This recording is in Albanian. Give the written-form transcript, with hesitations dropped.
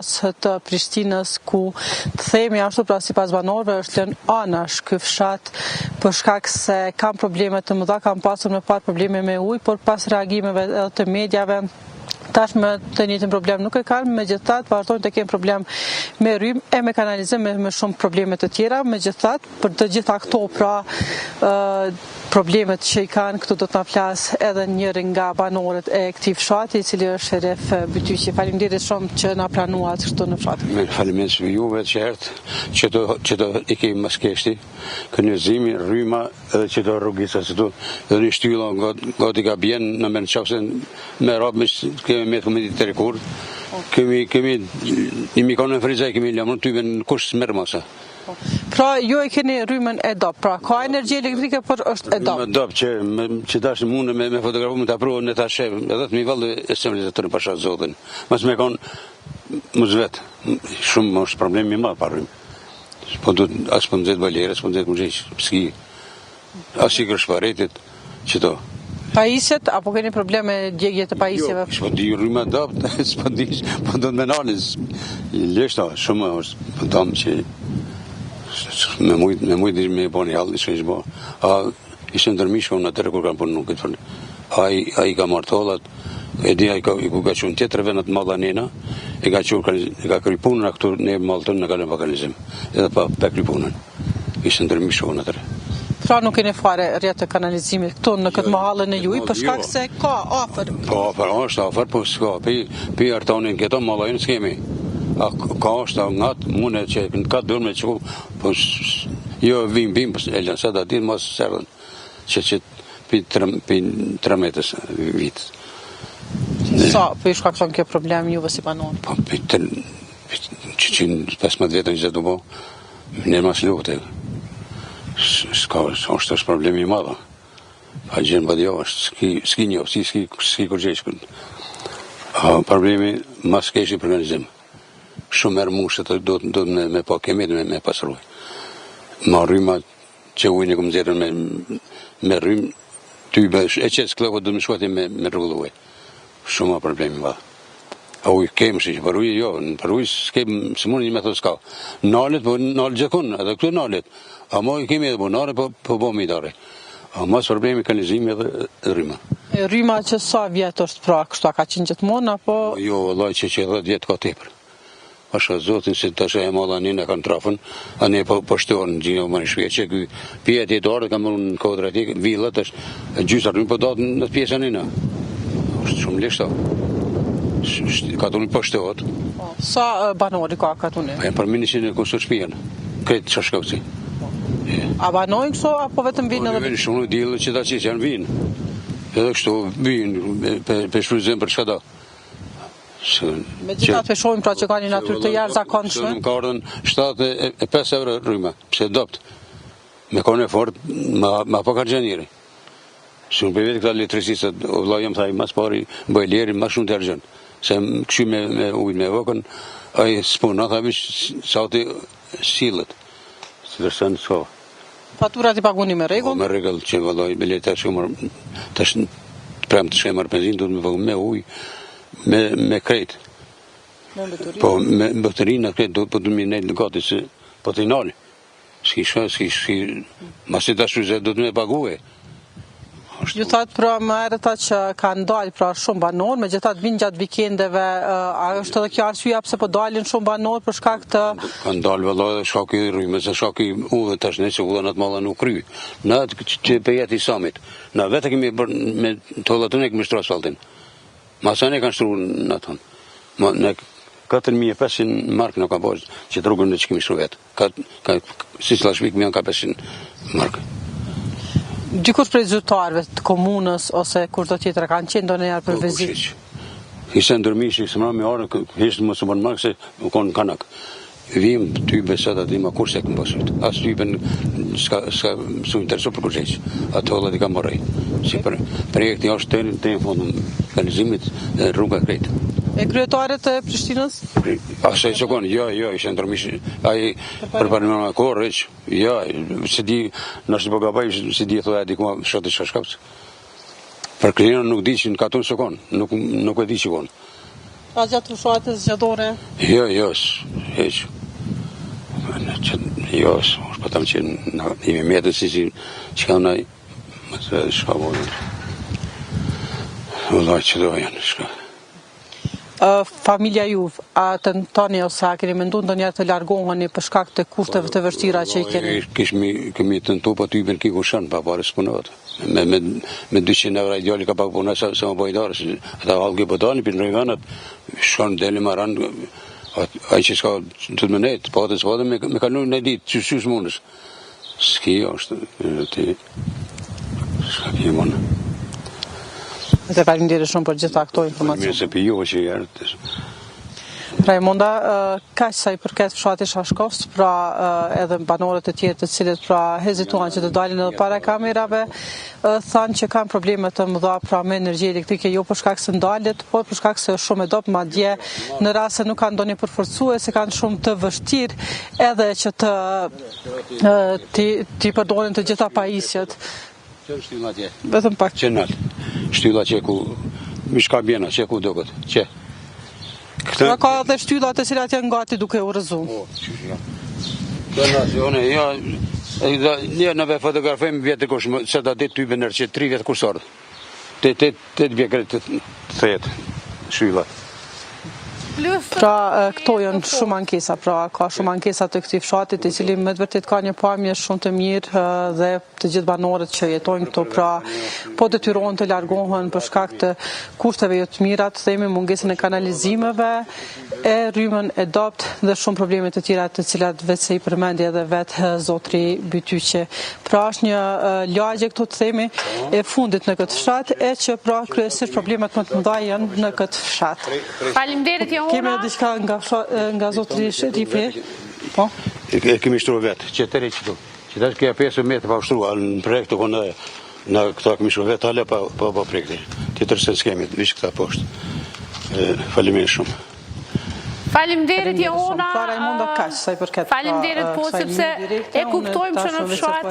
të Prishtinës ku të themi ashtu pra sipas banorëve është lënë anash ky fshat për shkak se kam probleme të mëdha, kam pasur me par probleme me ujë, por pas reagimeve edhe të mediave tashmë të njëjtin problem nuk e kanë, megjithatë vazhdojnë të kenë problem me rrymë e me kanalizim me shumë probleme të tjera, megjithatë për të gjitha këto pra problemet që i kanë këtu do të na flas edhe njëri nga banorët e këtij fshati i cili është Sheref Bytyqi. Faleminderit shumë që na pranuat këtu në fshat. Faleminderit juve që do i kemi maskeshti, kënjëzimi, rryma edhe që do rrugica që do edhe një shtylla gati ka bjen në mend çafse me radhë kemi me komedi të rekur. Kemi imi kanë në frizaj kemi lëmur ty në kush merr masa. Pra ju e keni rrymën e dop, pra ka energji elektrike por është e dop. Me dop që tash mund me fotografu me ta provoj në tash edhe të mi vallë e stabilizatorin pasha zotin. Mos më kanë mos vet. Shumë është problemi i madh pa rrymë. Po do as po nxet balera, as po nxet muzej, ski. As i kërshparetit çdo. Pajisjet, apo keni probleme djegje të pajisjeve? Jo, s'po di rrymë dop, s'po di, po do të më nanis. Leshta shumë është, po dom që me mujt me boni halli që ishë bo. Ishë ndërmishko në atërë kur kam punë nuk këtë fërnë. I ka marrë tollat, e di ku ka qënë tjetërve në të malla nena, e ka kry punën a këtu ne mallë tënë në kalën vakalizim. Edhe pa kry punën. Ishë ndërmishko në atërë. Pra nuk keni fare rrjetë të kanalizimit këtu në këtë mahallën e juj, për shkak se ka afër. Po, është afër, po s'ka. Pi artonin këto mallajnë s'kemi. Ka është ngat mune që ka dërme që po jo vim e lënë sa da ditë mos serdhen që pi 3 metës vit. Sa për shkakton kjo problem juve si banor? Po pi 15 vetën që do bo në mas lufte. Është problemi i madh. Pa gjën badio është ski një, ski kurgjesh. Problemi mas keshi për organizim. Shumë merë mushët do me pa kemet me pasruj. Ma rryma që ujnë e këmë zerën me rrymë, tybe e qëtë sklepët do me shkuati me rrugulluaj. Shumë problemi ma. A ujë kemë shi, për ujë jo, për ujë s'kemë, së mund një me thë s'ka. Nalet, po nalet gjekun, edhe këtu nalet. A ma i kemi edhe po nare, po bo mi dare. A mas problemi kanizimi edhe rryma. Rryma që sa vjetë është pra kështu, a ka qenë gjithmonë, apo? Jo, vëllaj që 10 vjetë ka tepër. Pasha zotin se tash e malla një në kanë trafën, a ne po shtorën gjinjo më në shpje që këj pjetë jetuarë ka mërë në kodra ti, villat është gjysar një po datë në pjesë një në. është shumë lishta. Katuni po shtohet. Sa banori ka katuni? Për ministrin e kusur shpijen. Këtë Çashkovci. A banojnë këso, apo vetëm vinë edhe? Vinë shumë dilë që ta që janë vinë. Edhe kështu vinë për shfryzim për shkada. Me gjithat peshojnë pra që ka një natyrë të jashtëzakonshme. Më ka ardhën 75 euro rryma, pse dopt. Me kone fort, ma po ka gjenjeri. Shumë për vetë këta letrisisë, o vla jam thaj, mas pari, bëjleri, mas shumë të argjën. Se më këshu me ujnë me vëkën, a i s'puna, tha vish sa të silët. Së dërsen s'ka. Faturat i paguni me regull? Me regull, që vëllaj, me letë të shkëmër, të prem të shkëmër benzin, du të me vëgën me ujë, me krejtë. Me mbëtërinë? Po, me mbëtërinë, krejtë, po du të me nejtë në gati, se po të i nalë. S'ki, masi të shuzet, du të me paguhe. Ju thatë pra më erëta që ka ndalë pra shumë banor, me gjithat vinë gjatë vikendeve, a është edhe kjo arsyeja pse po dalin shumë banor për shkak të... Ka ndalë vëlla dhe shkaki rrymë, se shkaki uve tash ne që uve në të malla nuk kry. Në që për jetë i samit. Në vetë kemi me të lëtën e kemi shtru asfaltin. Masane kanë shtru në tonë. Në 4.500 markë në ka bërë që të rrugën në që kemi shtru vetë. Si slashvik mi janë ka 500 markë. Dikush prej zyrtarëve të komunës ose kur do tjetër kanë qenë ndonjëherë për vizitë? Ishte ndërmishi, se më orë, ishte më së bërë markë se u konë kanak. Vim, ty besat atë ima kur se këmë pasut. As ty ben s'ka su interesu për kërqeq. Atë hollat i ka mërej. Si projekti është të në fundën kanalizimit dhe rruga krejtë. E kryetarët e Prishtinës? Asaj që konë, jo, ishte ndërmishi. Ai përparime në korë, jo, se di, nështë po gabaj, se di e thoja dikuma shotë i Çashkovcë. Për klienën nuk di që në katun që konë, nuk e di që konë. A gjatë fushatës zgjadore? Jo, heq. Jo, është patëm që imi metën si që ka nëj, më të shka bojnë. Vëllaj që do janë, shka. Familja juve, a të tani ose a keni mendu ndonjëherë të largoheni për shkak të kushteve të vështira që i keni? Kemi të nëtu pa ty i ben ki kushan, pa pare së punot. Me 200 euro ideali ka pak puna se më bojdarë, ata halë ki pëtani, për në rejvanat, shonë deli maran, ai që s'ka të të mënet, pa të s'pate me kanu në ditë, që s'mundës. S'ki jo, është, s'ka ki mënë. Dhe faleminderit shumë për gjitha këto informacione. Mirë se për ju që jarë. Raimonda, kaq sa i përket fshatit Shashkovës, pra edhe banorët e tjerë të cilët pra hezituan që të dalin edhe para kamerave, thanë që kanë probleme të mëdha pra me energji elektrike, jo për shkak se ndalet, por për shkak se është shumë e dobët, madje në rast se nuk kanë ndonjë përforcues, se kanë shumë të vështirë edhe që të përdorin të gjitha pajisjet. Që shtylla tje? Vetëm pak. Që nalt. Shtylla që ku, mishka bjena, që ku doket, që. Pra ka dhe shtyllat e cilat janë gati duke u rëzu. Një nëve fotografem vjetë kush, se da ditë ty bënër që 3 vjetë kursarë. 8 vjetë të thejet, shtyllat. Pra këto janë shumë ankesa, pra ka shumë ankesa të këtij fshatit, i cili me të vërtet ka një pamje shumë të mirë dhe të gjithë banorët që jetojnë këto, pra po detyrohen të largohen për shkak të kushteve jo të mira, të themi mungesën e kanalizimeve, e rrymën e dobët dhe shumë probleme të tjera të cilat vetë se i përmendi edhe vetë zotri Bytyqi. Pra është një lagje këto të themi e fundit në këtë fshat, e që pra kryesisht problemet më të mëdha janë në këtë fshat. Faleminderit Kemi diçka nga zotri Sherifi? Po? Kemi shtru vetë, që të rejtë qëtu. Që të kja 5 metrë pa ushtruar në projekte, ku në këta kemi shtru vetë, ale pa projekte. Tjetër se s'kemi, vishë këta poshtë. Faleminderit shumë. Faleminderit Jehona. Pra Raimonda kaq sa i përket. Faleminderit po sepse e kuptojmë që në fshat